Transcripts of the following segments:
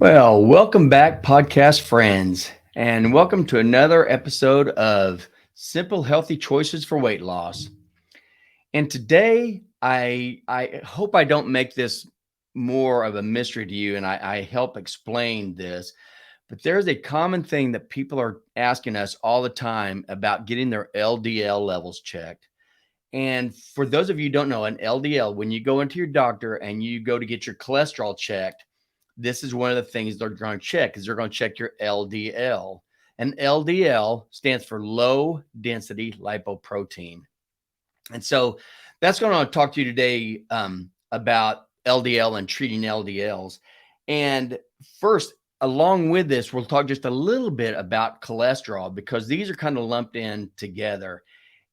Well, welcome back, podcast friends, and welcome to another episode of Simple Healthy Choices for Weight Loss. And today, I hope I don't make this more of a mystery to you, and I help explain this. But there's a common thing that people are asking us all the time about getting their LDL levels checked. And for those of you who don't know, an LDL, when you go into your doctor and you go to get your cholesterol checked, this is one of the things they're going to check is they're going to check your LDL. And LDL stands for low density lipoprotein. And so that's going to talk to you today about LDL and treating LDLs. And first, along with this, we'll talk just a little bit about cholesterol because these are kind of lumped in together.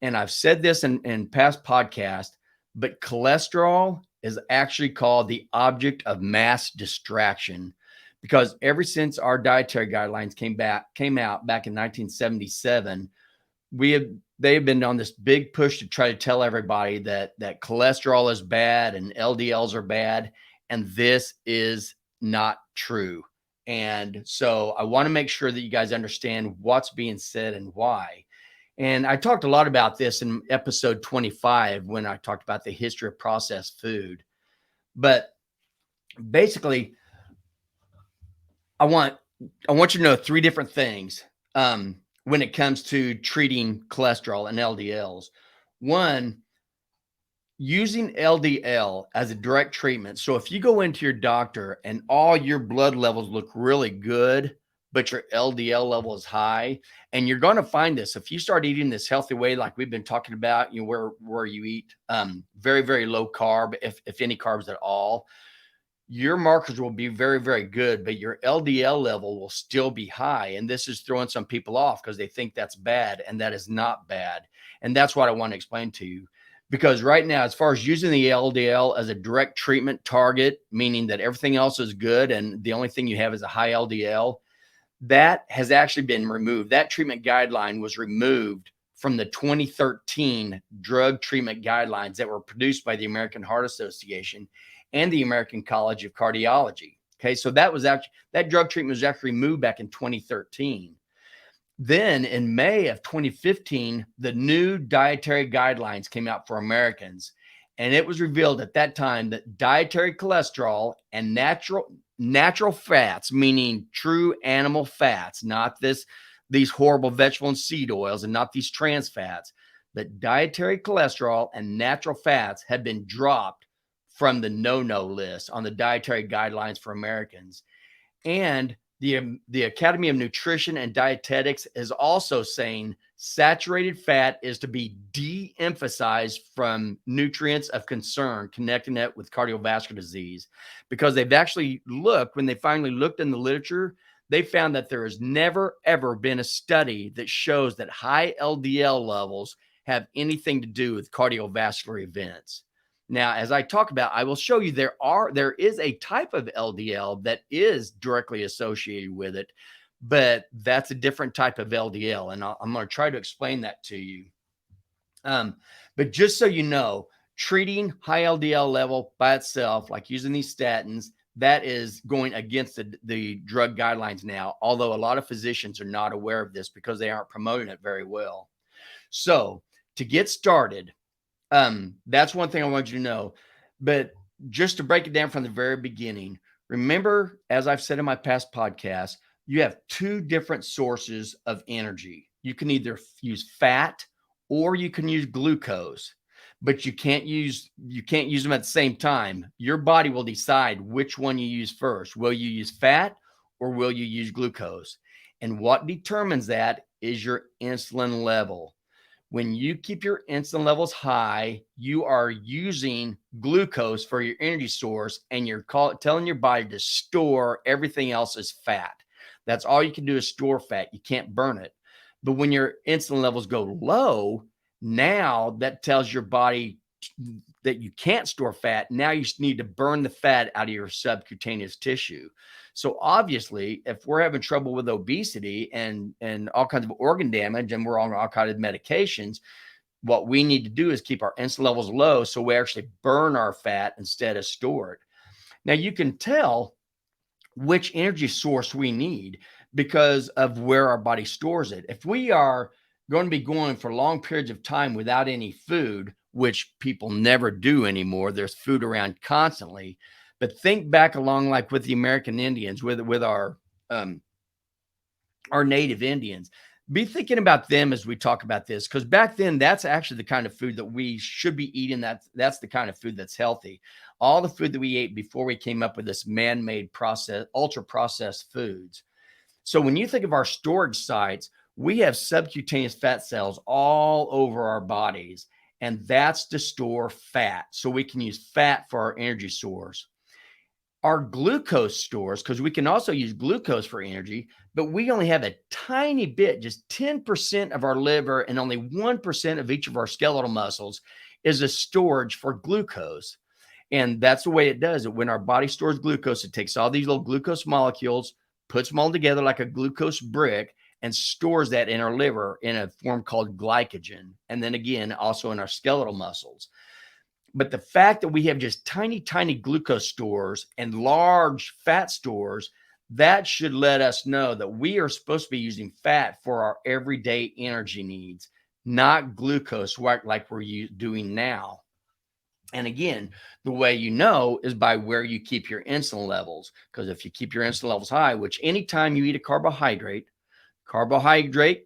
And I've said this in past podcasts, but cholesterol is actually called the object of mass distraction because ever since our dietary guidelines came out back in 1977, they have been on this big push to try to tell everybody that cholesterol is bad and LDLs are bad, and this is not true. And so I want to make sure that you guys understand what's being said and why. And I talked a lot about this in episode 25 when I talked about the history of processed food. But basically, I want you to know three different things when it comes to treating cholesterol and LDLs. One, using LDL as a direct treatment. So if you go into your doctor and all your blood levels look really good, but your LDL level is high, and you're going to find this if you start eating this healthy way, like we've been talking about, where you eat very, very low carb, if any carbs at all, your markers will be very, very good, but your LDL level will still be high. And this is throwing some people off because they think that's bad, and that is not bad. And that's what I want to explain to you. Because right now, as far as using the LDL as a direct treatment target, meaning that everything else is good and the only thing you have is a high LDL, that has actually been removed. That treatment guideline was removed from the 2013 drug treatment guidelines that were produced by the American Heart Association and the American College of Cardiology. Okay, so that drug treatment was actually removed back in 2013. Then in May of 2015, the new dietary guidelines came out for Americans. And it was revealed at that time that dietary cholesterol and natural fats, meaning true animal fats, not these horrible vegetable and seed oils and not these trans fats, but dietary cholesterol and natural fats had been dropped from the no-no list on the dietary guidelines for Americans. And the Academy of Nutrition and Dietetics is also saying saturated fat is to be de-emphasized from nutrients of concern, connecting it with cardiovascular disease, because they've actually when they finally looked in the literature, they found that there has never, ever been a study that shows that high LDL levels have anything to do with cardiovascular events. Now, as I talk about, I will show you there is a type of LDL that is directly associated with it, but that's a different type of LDL. And I'm going to try to explain that to you. But just so you know, treating high LDL level by itself, like using these statins, that is going against the drug guidelines now, although a lot of physicians are not aware of this because they aren't promoting it very well. So to get started, that's one thing I want you to know. But just to break it down from the very beginning, remember, as I've said in my past podcasts, you have two different sources of energy. You can either use fat or you can use glucose, but you can't use them at the same time. Your body will decide which one you use first. Will you use fat or will you use glucose? And what determines that is your insulin level. When you keep your insulin levels high, you are using glucose for your energy source, and you're telling your body to store everything else as fat. That's all you can do is store fat. You can't burn it. But when your insulin levels go low, now that tells your body that you can't store fat. Now you need to burn the fat out of your subcutaneous tissue. So obviously, if we're having trouble with obesity and all kinds of organ damage, and we're on all kinds of medications, what we need to do is keep our insulin levels low so we actually burn our fat instead of store it. Now you can tell which energy source we need because of where our body stores it. If we are going to be going for long periods of time without any food, which people never do anymore, there's food around constantly. But think back along like with the American Indians, with our native Indians. Be thinking about them as we talk about this, because back then, that's actually the kind of food that we should be eating. That's the kind of food that's healthy. All the food that we ate before we came up with this man-made process, ultra processed foods. So when you think of our storage sites, we have subcutaneous fat cells all over our bodies, and that's to store fat. So we can use fat for our energy source. Our glucose stores, because we can also use glucose for energy, but we only have a tiny bit, just 10% of our liver and only 1% of each of our skeletal muscles is a storage for glucose. And that's the way it does it. When our body stores glucose, it takes all these little glucose molecules, puts them all together like a glucose brick, and stores that in our liver in a form called glycogen. And then again, also in our skeletal muscles. But the fact that we have just tiny, tiny glucose stores and large fat stores, that should let us know that we are supposed to be using fat for our everyday energy needs, not glucose like we're doing now. And again, the way you know is by where you keep your insulin levels. Because if you keep your insulin levels high, which anytime you eat a carbohydrate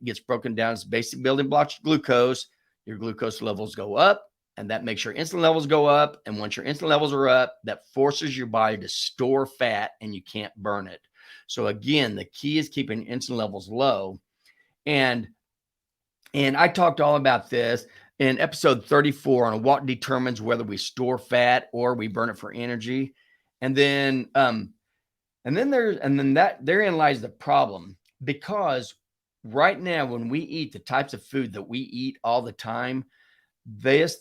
gets broken down as basic building blocks of glucose, your glucose levels go up. And that makes your insulin levels go up. And once your insulin levels are up, that forces your body to store fat and you can't burn it. So again, the key is keeping insulin levels low. And I talked all about this in episode 34 on what determines whether we store fat or we burn it for energy. And then therein lies the problem, because right now when we eat the types of food that we eat all the time, this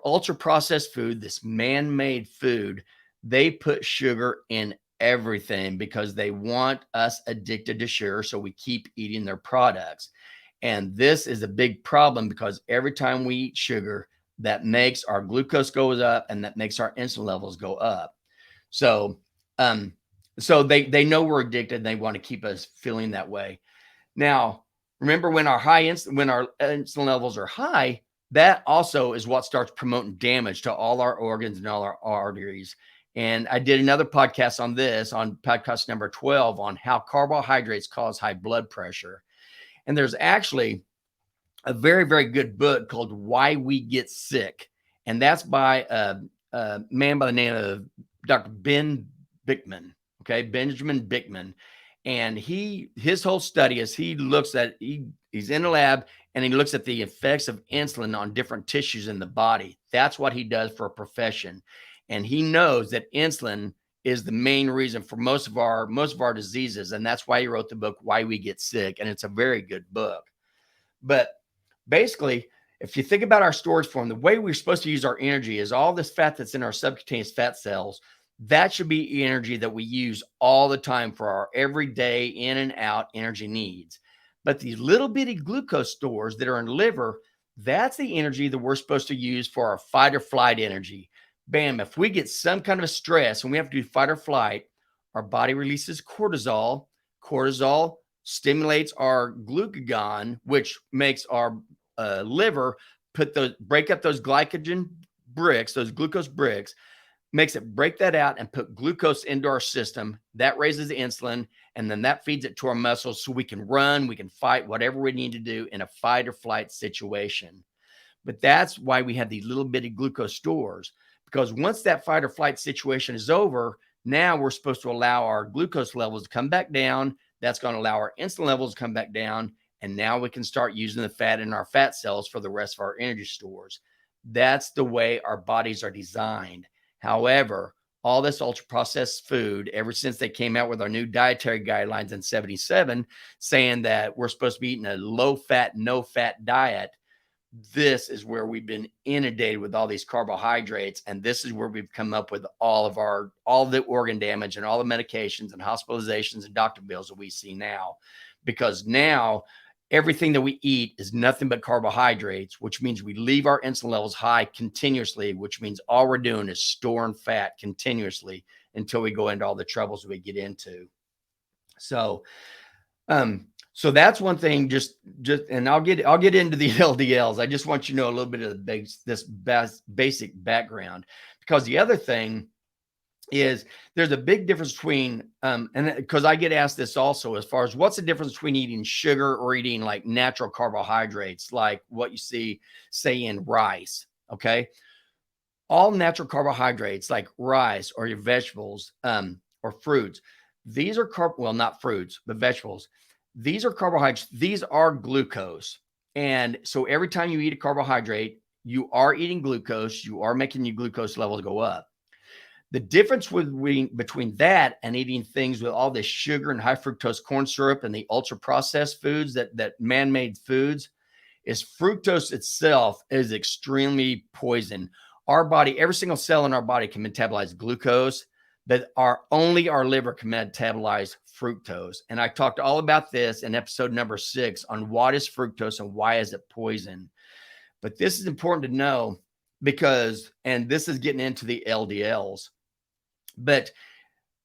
ultra processed food, this man-made food, they put sugar in everything because they want us addicted to sugar. So we keep eating their products. And this is a big problem because every time we eat sugar, that makes our glucose goes up and that makes our insulin levels go up. So they know we're addicted and they want to keep us feeling that way. Now, remember when our insulin levels are high, that also is what starts promoting damage to all our organs and all our arteries. And I did another podcast on this, on podcast number 12, on how carbohydrates cause high blood pressure. And there's actually a very, very good book called Why We Get Sick. And that's by a man by the name of Dr. Ben Bickman, Benjamin Bickman. And his whole study is he's in a lab and he looks at the effects of insulin on different tissues in the body. That's what he does for a profession. And he knows that insulin is the main reason for most of our diseases. And that's why he wrote the book, Why We Get Sick. And it's a very good book. But basically, if you think about our storage form, the way we're supposed to use our energy is all this fat that's in our subcutaneous fat cells. That should be energy that we use all the time for our everyday in and out energy needs. But these little bitty glucose stores that are in the liver, that's the energy that we're supposed to use for our fight or flight energy. Bam, if we get some kind of a stress and we have to do fight or flight, our body releases cortisol. Cortisol stimulates our glucagon, which makes our liver break up those glycogen bricks, those glucose bricks, makes it break that out and put glucose into our system. That raises the insulin, and then that feeds it to our muscles so we can run, we can fight whatever we need to do in a fight or flight situation. But that's why we have these little bitty glucose stores, because once that fight or flight situation is over, now we're supposed to allow our glucose levels to come back down. That's going to allow our insulin levels to come back down. And now we can start using the fat in our fat cells for the rest of our energy stores. That's the way our bodies are designed. However, all this ultra processed food, ever since they came out with our new dietary guidelines in 77, saying that we're supposed to be eating a low fat, no fat diet, this is where we've been inundated with all these carbohydrates. And this is where we've come up with all the organ damage and all the medications and hospitalizations and doctor bills that we see now. Because now everything that we eat is nothing but carbohydrates, which means we leave our insulin levels high continuously, which means all we're doing is storing fat continuously, until we go into all the troubles we get into. So, so that's one thing. And I'll get into the LDLs. I just want you to know a little bit of this basic background, because the other thing is there's a big difference between, and because I get asked this also, as far as what's the difference between eating sugar or eating like natural carbohydrates, like what you see, say, in rice. Okay. All natural carbohydrates like rice or your vegetables, or fruits, these are well, not fruits, but vegetables. These are carbohydrates. These are glucose. And so every time you eat a carbohydrate, you are eating glucose. You are making your glucose levels go up. The difference between that and eating things with all this sugar and high fructose corn syrup and the ultra processed foods, that man-made foods, is fructose itself is extremely poison. Our body, every single cell in our body can metabolize glucose, but only our liver can metabolize fructose. And I talked all about this in episode number 6 on what is fructose and why is it poison. But this is important to know because, and this is getting into the LDLs, but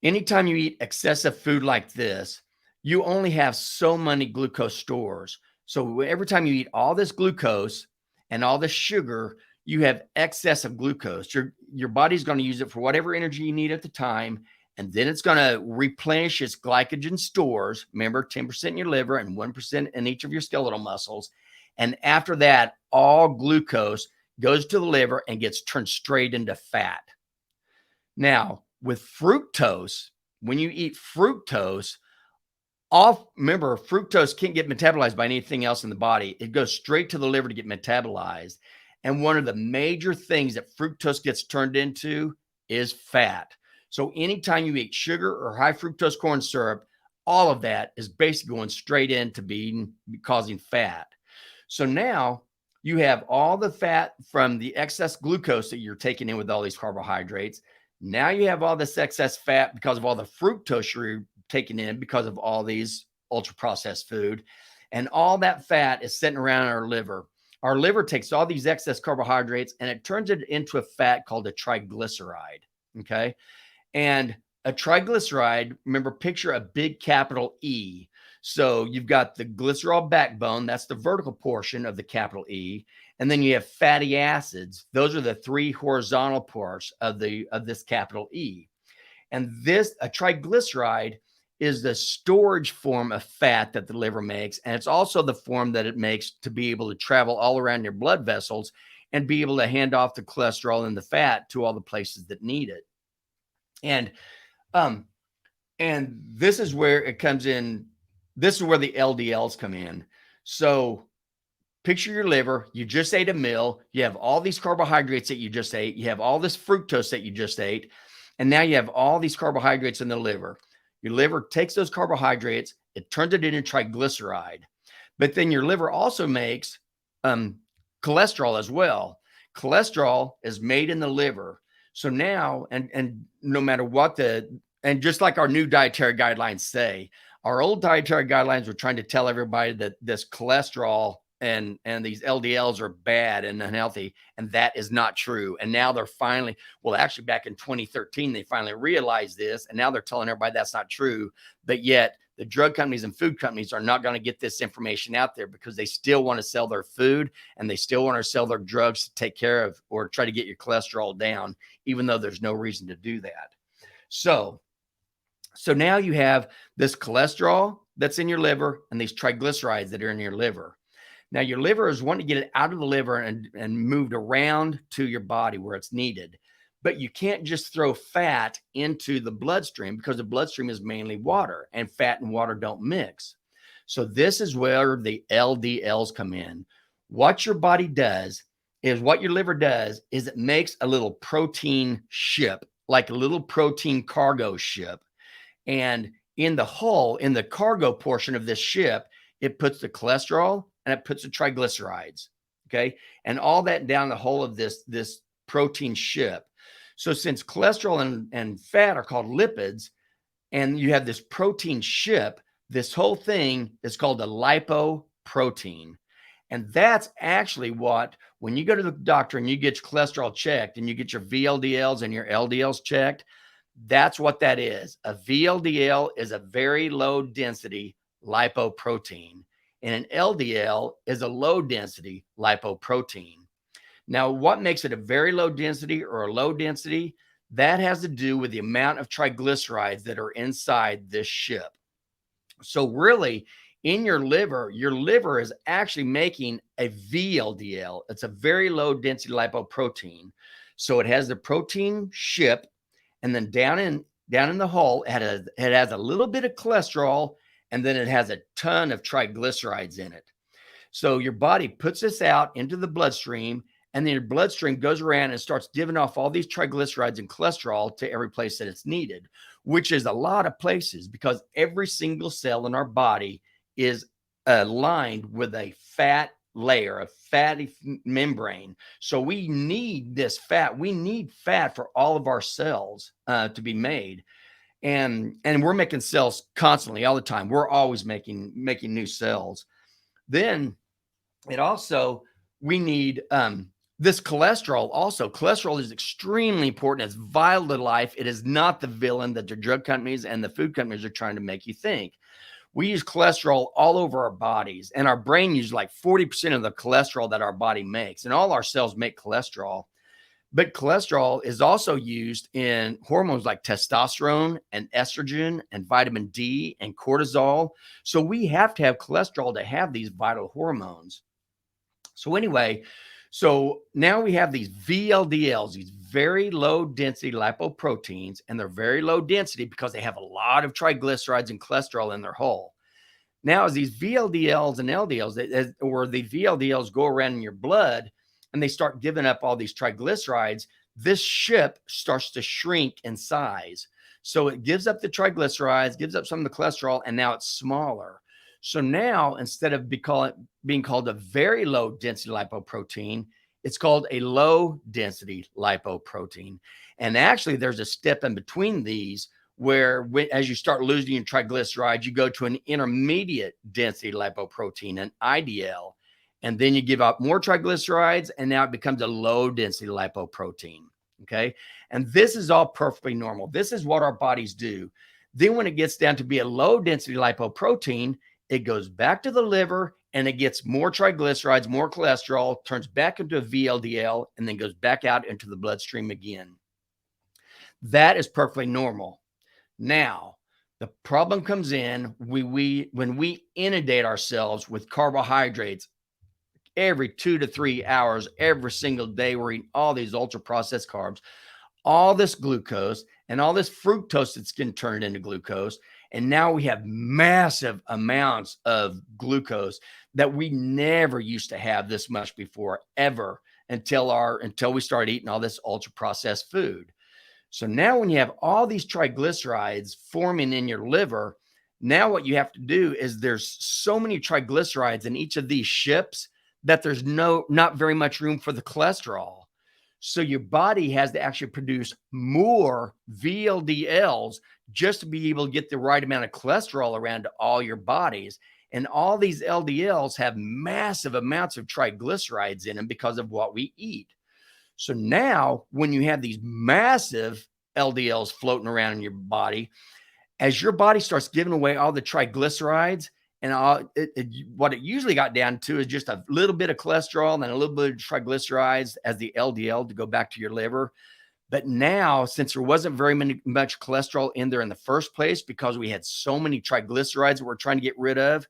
anytime you eat excessive food like this, you only have so many glucose stores. So every time you eat all this glucose and all this sugar, you have excess of glucose. Your body's going to use it for whatever energy you need at the time. And then it's going to replenish its glycogen stores. Remember, 10% in your liver and 1% in each of your skeletal muscles. And after that, all glucose goes to the liver and gets turned straight into fat. Now, with fructose, when you eat fructose, remember, fructose can't get metabolized by anything else in the body. It goes straight to the liver to get metabolized. And one of the major things that fructose gets turned into is fat. So anytime you eat sugar or high fructose corn syrup, all of that is basically going straight into causing fat. So now you have all the fat from the excess glucose that you're taking in with all these carbohydrates. Now you have all this excess fat because of all the fructose you're taking in because of all these ultra processed food. And all that fat is sitting around our liver. Our liver takes all these excess carbohydrates and it turns it into a fat called a triglyceride. Okay. And a triglyceride, remember, picture a big capital E. So you've got the glycerol backbone. That's the vertical portion of the capital E. And then you have fatty acids. Those are the 3 horizontal parts of this capital E. And a triglyceride is the storage form of fat that the liver makes. And it's also the form that it makes to be able to travel all around your blood vessels and be able to hand off the cholesterol and the fat to all the places that need it. And this is where it comes in. This is where the LDLs come in. So picture your liver. You just ate a meal. You have all these carbohydrates that you just ate. You have all this fructose that you just ate. And now you have all these carbohydrates in the liver. Your liver takes those carbohydrates. It turns it into triglyceride. But then your liver also makes cholesterol as well. Cholesterol is made in the liver. So now, and no matter what and just like our new dietary guidelines say, our old dietary guidelines were trying to tell everybody that this cholesterol and these LDLs are bad and unhealthy, and that is not true. And now they're finally, well, actually back in 2013, they finally realized this, and now they're telling everybody that's not true. But yet the drug companies and food companies are not going to get this information out there because they still want to sell their food and they still want to sell their drugs to take care of or try to get your cholesterol down, even though there's no reason to do that. So now you have this cholesterol that's in your liver and these triglycerides that are in your liver. Now, your liver is wanting to get it out of the liver and moved around to your body where it's needed. But you can't just throw fat into the bloodstream because the bloodstream is mainly water, and fat and water don't mix. So this is where the LDLs come in. What your body does is, what your liver does is it makes a little protein ship, like a little protein cargo ship. And in the hull, in the cargo portion of this ship, it puts the cholesterol and it puts the triglycerides. Okay. And all that down the hull of this protein ship. So since cholesterol and fat are called lipids, and you have this protein ship, this whole thing is called a lipoprotein. And that's actually what, when you go to the doctor and you get your cholesterol checked and you get your VLDLs and your LDLs checked, That's what that is. A VLDL is a very low density lipoprotein, and an LDL is a low density lipoprotein. Now, what makes it a very low density or a low density? That has to do with the amount of triglycerides that are inside this ship. So really, in your liver is actually making a VLDL. It's a very low density lipoprotein. So it has the protein ship, and then down in the hull, it has a little bit of cholesterol, and then it has a ton of triglycerides in it. So your body puts this out into the bloodstream, and then your bloodstream goes around and starts giving off all these triglycerides and cholesterol to every place that it's needed, which is a lot of places because every single cell in our body is aligned with a fat layer, a fatty membrane. So we need this fat. We need fat for all of our cells to be made. And we're making cells constantly all the time. We're always making new cells. Then it also, we need this cholesterol. Also, cholesterol is extremely important. It's vital to life. It is not the villain that the drug companies and the food companies are trying to make you think. We use cholesterol all over our bodies, and our brain uses like 40% of the cholesterol that our body makes, and all our cells make cholesterol. But cholesterol is also used in hormones like testosterone and estrogen and vitamin D and cortisol. So we have to have cholesterol to have these vital hormones. So anyway, so now we have these VLDLs, these very low density lipoproteins, and they're very low density because they have a lot of triglycerides and cholesterol in their hull. Now, as these VLDLs and LDLs, or the VLDLs go around in your blood and they start giving up all these triglycerides, this ship starts to shrink in size. So it gives up the triglycerides, gives up some of the cholesterol, and now it's smaller. So now, instead of being called a very low density lipoprotein, it's called a low density lipoprotein. And actually, there's a step in between these where as you start losing your triglycerides, you go to an intermediate density lipoprotein, an IDL. And then you give up more triglycerides, and now it becomes a low density lipoprotein. Okay. And this is all perfectly normal. This is what our bodies do. Then when it gets down to be a low density lipoprotein, it goes back to the liver and it gets more triglycerides, more cholesterol, turns back into a VLDL, and then goes back out into the bloodstream again. That is perfectly normal. Now, the problem comes in when we inundate ourselves with carbohydrates every 2 to 3 hours, every single day. We're eating all these ultra processed carbs, all this glucose, and all this fructose that's getting turned into glucose. And now we have massive amounts of glucose that we never used to have this much before, ever, until we started eating all this ultra processed food. So now when you have all these triglycerides forming in your liver, now what you have to do is there's so many triglycerides in each of these ships that there's not very much room for the cholesterol. So your body has to actually produce more VLDLs just to be able to get the right amount of cholesterol around to all your bodies. And all these LDLs have massive amounts of triglycerides in them because of what we eat. So now when you have these massive LDLs floating around in your body, as your body starts giving away all the triglycerides, and what it usually got down to is just a little bit of cholesterol and a little bit of triglycerides as the LDL to go back to your liver. But now, since there wasn't very much cholesterol in there in the first place, because we had so many triglycerides that we're trying to get rid of,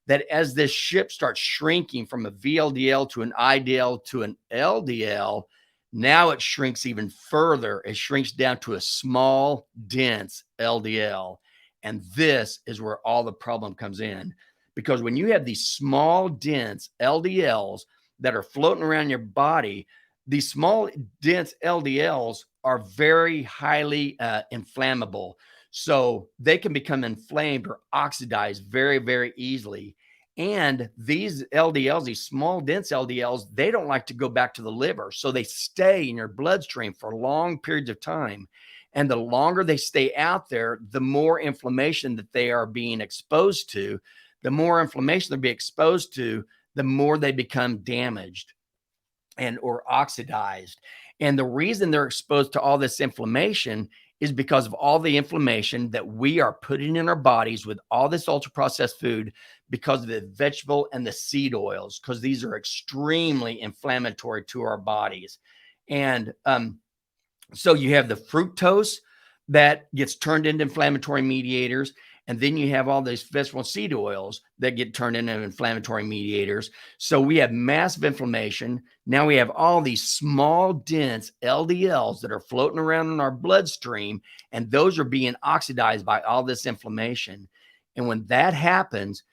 that as this ship starts shrinking from a VLDL to an IDL to an LDL, now it shrinks even further. It shrinks down to a small, dense LDL. And this is where all the problem comes in. Because when you have these small, dense LDLs that are floating around your body, these small, dense LDLs are very highly inflammable. So they can become inflamed or oxidized very, very easily. And these LDLs, these small, dense LDLs, they don't like to go back to the liver. So they stay in your bloodstream for long periods of time. And the longer they stay out there, the more inflammation that they are being exposed to. The more inflammation they'll be exposed to, the more they become damaged and or oxidized. And the reason they're exposed to all this inflammation is because of all the inflammation that we are putting in our bodies with all this ultra processed food because of the vegetable and the seed oils, because these are extremely inflammatory to our bodies. And so you have the fructose that gets turned into inflammatory mediators. And then you have all these vegetable seed oils that get turned into inflammatory mediators. So we have massive inflammation. Now we have all these small, dense LDLs that are floating around in our bloodstream, and those are being oxidized by all this inflammation. And when that happens,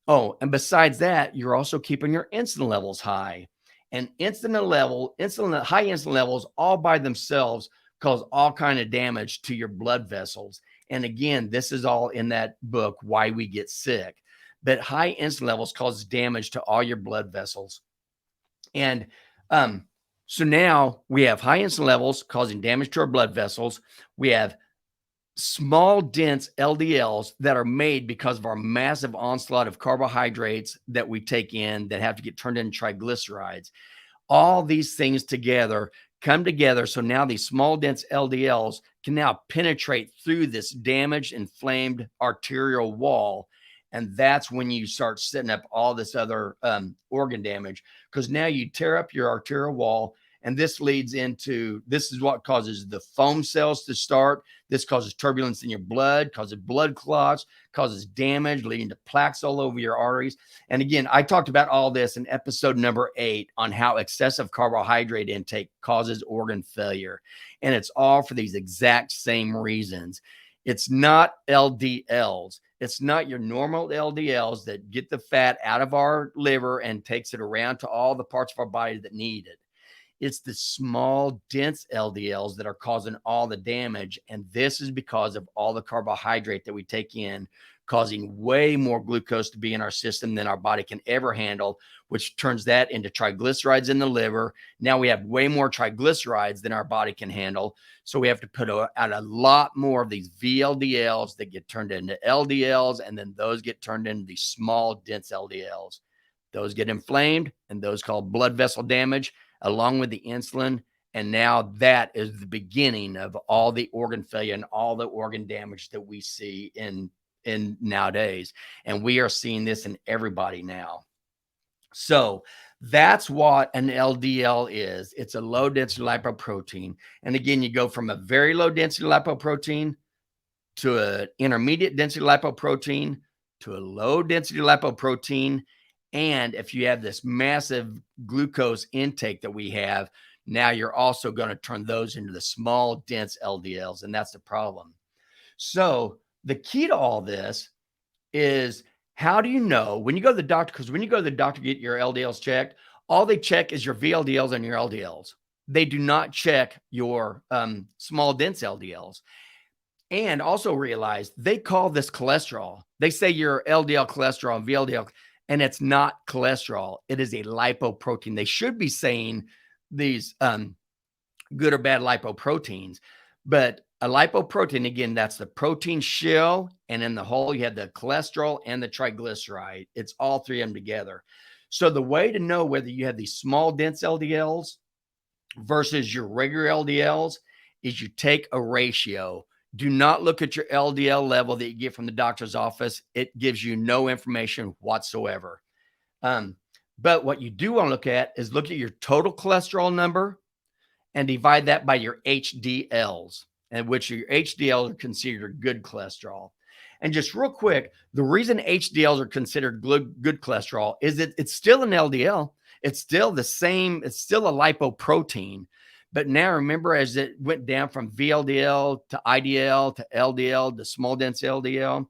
oh, and besides that, you're also keeping your insulin levels high. And high insulin levels all by themselves cause all kind of damage to your blood vessels. And again, this is all in that book, Why We Get Sick. But high insulin levels cause damage to all your blood vessels. And so now we have high insulin levels causing damage to our blood vessels. We have small, dense LDLs that are made because of our massive onslaught of carbohydrates that we take in that have to get turned into triglycerides. All these things together come together. So now these small, dense LDLs can now penetrate through this damaged, inflamed arterial wall. And that's when you start setting up all this other organ damage, because now you tear up your arterial wall. And this is what causes the foam cells to start. This causes turbulence in your blood, causes blood clots, causes damage, leading to plaques all over your arteries. And again, I talked about all this in episode number 8 on how excessive carbohydrate intake causes organ failure. And it's all for these exact same reasons. It's not LDLs. It's not your normal LDLs that get the fat out of our liver and takes it around to all the parts of our body that need it. It's the small, dense LDLs that are causing all the damage. And this is because of all the carbohydrate that we take in, causing way more glucose to be in our system than our body can ever handle, which turns that into triglycerides in the liver. Now we have way more triglycerides than our body can handle. So we have to put out a lot more of these VLDLs that get turned into LDLs, and then those get turned into these small, dense LDLs. Those get inflamed, and those cause blood vessel damage, along with the insulin. And now that is the beginning of all the organ failure and all the organ damage that we see in nowadays. And we are seeing this in everybody now. So that's what an LDL is. It's a low density lipoprotein. And again, you go from a very low density lipoprotein to an intermediate density lipoprotein to a low density lipoprotein. And if you have this massive glucose intake that we have, now you're also going to turn those into the small, dense LDLs. And that's the problem. So the key to all this is, how do you know when you go to the doctor? Because when you go to the doctor to get your LDLs checked, all they check is your VLDLs and your LDLs. They do not check your small, dense LDLs. And also realize they call this cholesterol. They say your LDL cholesterol and VLDL, and it's not cholesterol. It is a lipoprotein. They should be saying these good or bad lipoproteins, but a lipoprotein, again, that's the protein shell, and in the whole, you have the cholesterol and the triglyceride. It's all three of them together. So the way to know whether you have these small, dense LDLs versus your regular LDLs is you take a ratio. Do not look at your LDL level that you get from the doctor's office. It gives you no information whatsoever. But what you do want to look at is look at your total cholesterol number and divide that by your HDLs, and which your HDLs are considered good cholesterol. And just real quick, the reason HDLs are considered good cholesterol is that it's still an LDL. It's still the same. It's still a lipoprotein. But now remember, as it went down from VLDL to IDL to LDL to small dense LDL,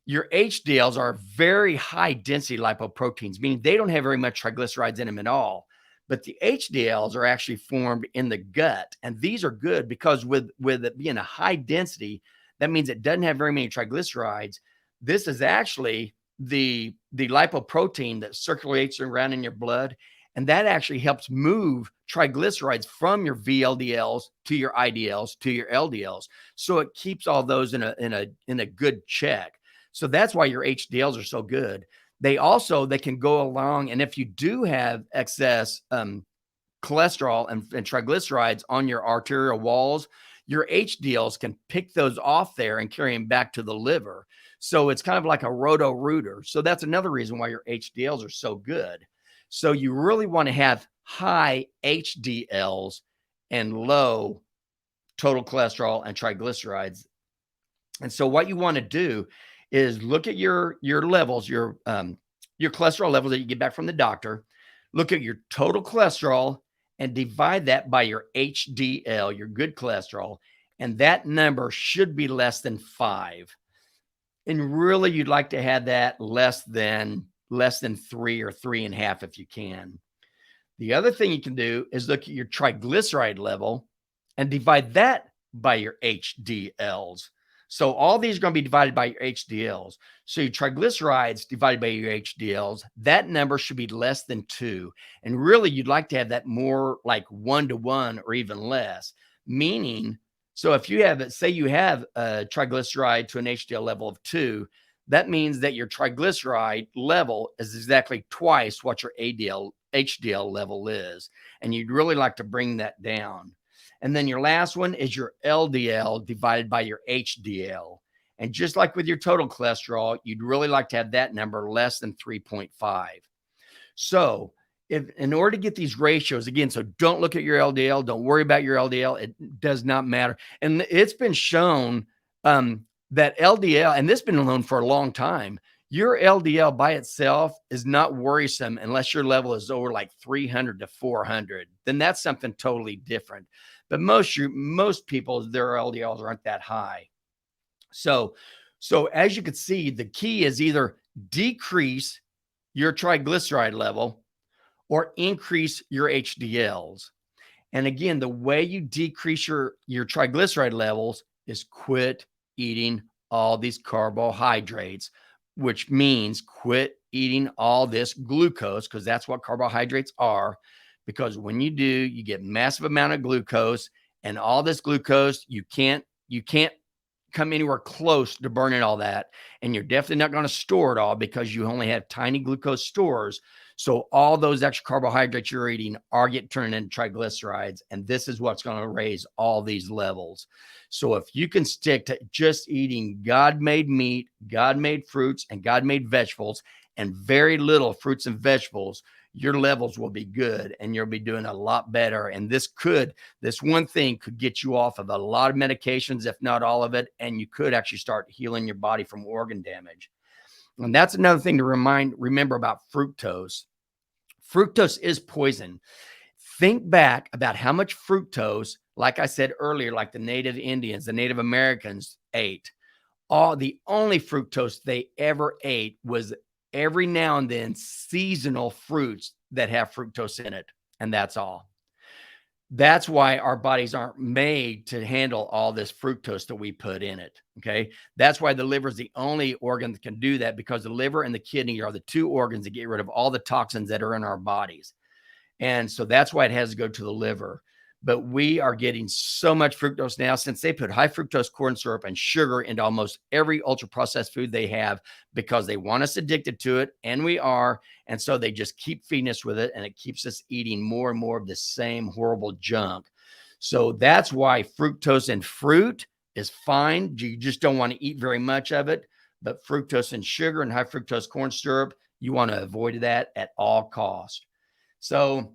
your HDLs are very high density lipoproteins, meaning they don't have very much triglycerides in them at all. But the HDLs are actually formed in the gut. And these are good because with it being a high density, that means it doesn't have very many triglycerides. This is actually the lipoprotein that circulates around in your blood. And that actually helps move triglycerides from your VLDLs to your IDLs to your LDLs. So it keeps all those in a good check. So that's why your HDLs are so good. They can go along. And if you do have excess cholesterol and triglycerides on your arterial walls, your HDLs can pick those off there and carry them back to the liver. So it's kind of like a roto-rooter. So that's another reason why your HDLs are so good. So you really want to have high HDLs and low total cholesterol and triglycerides. And so what you want to do is look at your levels, your cholesterol levels that you get back from the doctor. Look at your total cholesterol and divide that by your HDL, your good cholesterol, and that number should be less than 5. And really, you'd like to have that less than 3 or 3.5 if you can. The other thing you can do is look at your triglyceride level and divide that by your HDLs. So all these are going to be divided by your HDLs. So your triglycerides divided by your HDLs, that number should be less than 2. And really, you'd like to have that more like 1-to-1 or even less. Meaning, so if you have, say you have a triglyceride to an HDL level of 2, that means that your triglyceride level is exactly twice what your HDL level is. And you'd really like to bring that down. And then your last one is your LDL divided by your HDL. And just like with your total cholesterol, you'd really like to have that number less than 3.5. So if in order to get these ratios, again, so don't look at your LDL, don't worry about your LDL. It does not matter. And it's been shown that LDL, and this has been known for a long time, your LDL by itself is not worrisome unless your level is over like 300 to 400. Then that's something totally different. But most people, their LDLs aren't that high. So as you can see, the key is either decrease your triglyceride level or increase your HDLs. And again, the way you decrease your triglyceride levels is quit eating all these carbohydrates, which means quit eating all this glucose, because that's what carbohydrates are. Because when you do, you get massive amount of glucose, and all this glucose, you can't come anywhere close to burning all that. And you're definitely not going to store it all because you only have tiny glucose stores. So all those extra carbohydrates you're eating are getting turned into triglycerides. And this is what's going to raise all these levels. So if you can stick to just eating God-made meat, God-made fruits, and God-made vegetables, and very little fruits and vegetables, your levels will be good and you'll be doing a lot better. And this one thing could get you off of a lot of medications, if not all of it. And you could actually start healing your body from organ damage. And that's another thing to remember about fructose. Fructose is poison. Think back about how much fructose, like I said earlier, like the Native Indians, the Native Americans ate. The only fructose they ever ate was every now and then seasonal fruits that have fructose in it. And that's all. That's why our bodies aren't made to handle all this fructose that we put in it. Okay. That's why the liver is the only organ that can do that, because the liver and the kidney are the two organs that get rid of all the toxins that are in our bodies. And so that's why it has to go to the liver. But we are getting so much fructose now since they put high fructose corn syrup and sugar into almost every ultra processed food they have, because they want us addicted to it. And we are. And so they just keep feeding us with it. And it keeps us eating more and more of the same horrible junk. So that's why fructose in fruit is fine. You just don't want to eat very much of it. But fructose in sugar and high fructose corn syrup, you want to avoid that at all costs. So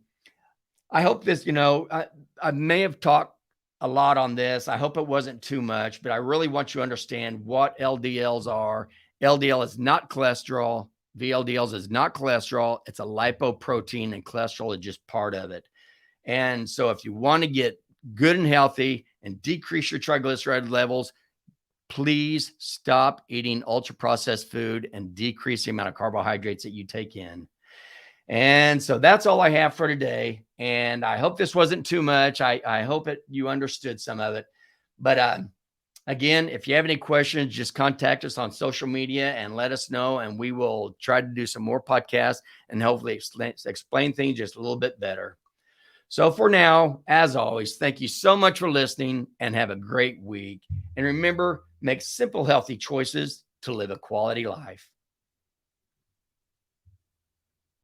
I hope this, I may have talked a lot on this. I hope it wasn't too much, but I really want you to understand what LDLs are. LDL is not cholesterol. VLDLs is not cholesterol. It's a lipoprotein, and cholesterol is just part of it. And so if you want to get good and healthy and decrease your triglyceride levels, please stop eating ultra processed food and decrease the amount of carbohydrates that you take in. And so that's all I have for today. And I hope this wasn't too much. I hope you understood some of it. But again, if you have any questions, just contact us on social media and let us know. And we will try to do some more podcasts and hopefully explain things just a little bit better. So for now, as always, thank you so much for listening and have a great week. And remember, make simple, healthy choices to live a quality life.